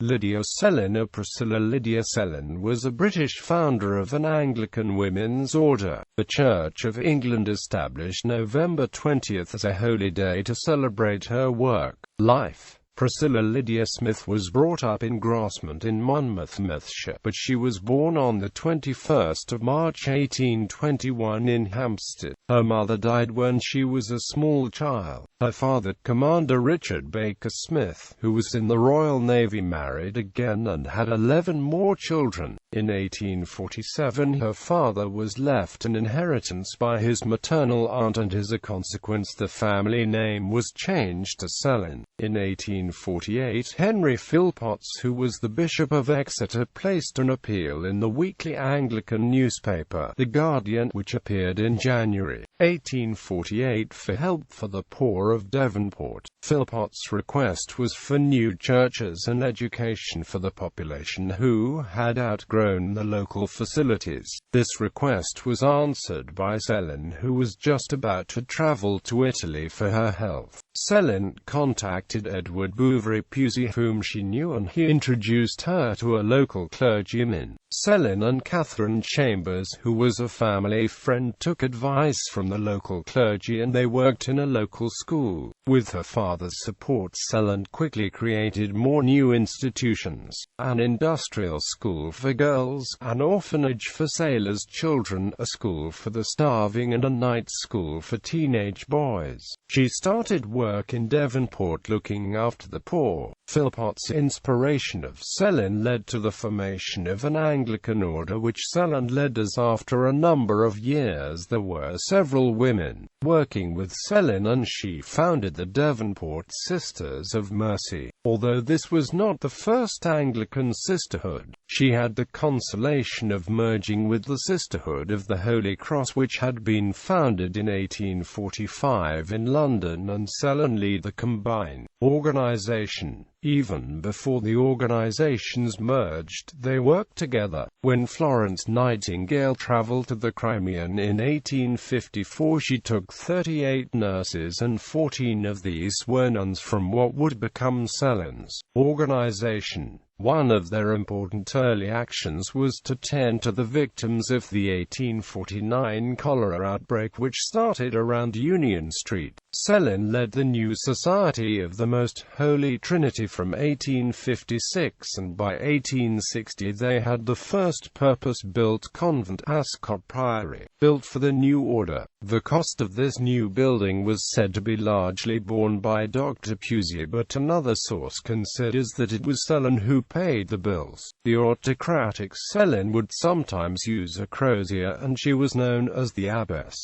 Lydia Sellon, or Priscilla Lydia Sellon, was a British founder of an Anglican women's order. The Church of England established November 20 as a holy day to celebrate her work. Life. Priscilla Lydia Smith was brought up in Grosmont in Monmouthshire, but she was born on the 21st of March 1821 in Hampstead. Her mother died when she was a small child. Her father, Commander Richard Baker Smith, who was in the Royal Navy, married again and had 11 more children. In 1847 her father was left an inheritance by his maternal aunt, and as a consequence the family name was changed to Sellon. In 1848 Henry Phillpotts, who was the Bishop of Exeter, placed an appeal in the weekly Anglican newspaper, The Guardian, which appeared in January 1848 for help for the poor of Devonport. Phillpotts' request was for new churches and education for the population who had outgrown the local facilities. This request was answered by Sellon, who was just about to travel to Italy for her health. Sellon contacted Edward Bouverie Pusey, whom she knew, and he introduced her to a local clergyman. Sellon and Catherine Chambers, who was a family friend, took advice from the local clergy, and they worked in a local school. With her father's support, Sellon quickly created more new institutions: an industrial school for girls, an orphanage for sailors' children, a school for the starving, and a night school for teenage boys. She started work in Devonport looking after the poor. Phillpotts' inspiration of Sellon led to the formation of an Anglican order, which Sellon led, as after a number of years there were several women working with Sellon, and she founded the Devonport Sisters of Mercy. Although this was not the first Anglican sisterhood, she had the consolation of merging with the Sisterhood of the Holy Cross, which had been founded in 1845 in London, and Sellon led the combined organization. Even before the organizations merged, they worked together. When Florence Nightingale traveled to the Crimean in 1854, she took 38 nurses, and 14 of these were nuns from what would become Sellon's organization. One of their important early actions was to tend to the victims of the 1849 cholera outbreak, which started around Union Street. Sellon led the New Society of the Most Holy Trinity from 1856, and by 1860 they had the first purpose-built convent, Ascot Priory, built for the new order. The cost of this new building was said to be largely borne by Dr. Pusey, but another source considers that it was Sellon who paid the bills. The autocratic Sellon would sometimes use a crozier, and she was known as the Abbess.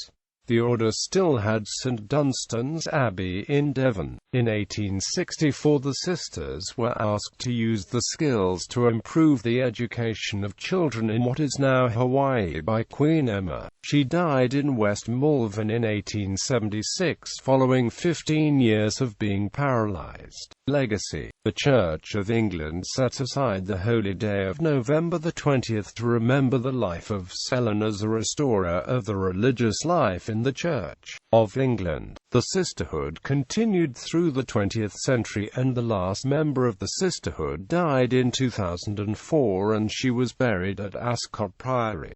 The order still had St Dunstan's Abbey in Devon. In 1864 the sisters were asked to use the skills to improve the education of children in what is now Hawaii by Queen Emma. She died in West Malvern in 1876, following 15 years of being paralyzed. Legacy. The Church of England set aside the holy day of November the 20th to remember the life of Sellon as a restorer of the religious life in the Church of England. The sisterhood continued through the 20th century, and the last member of the sisterhood died in 2004, and she was buried at Ascot Priory.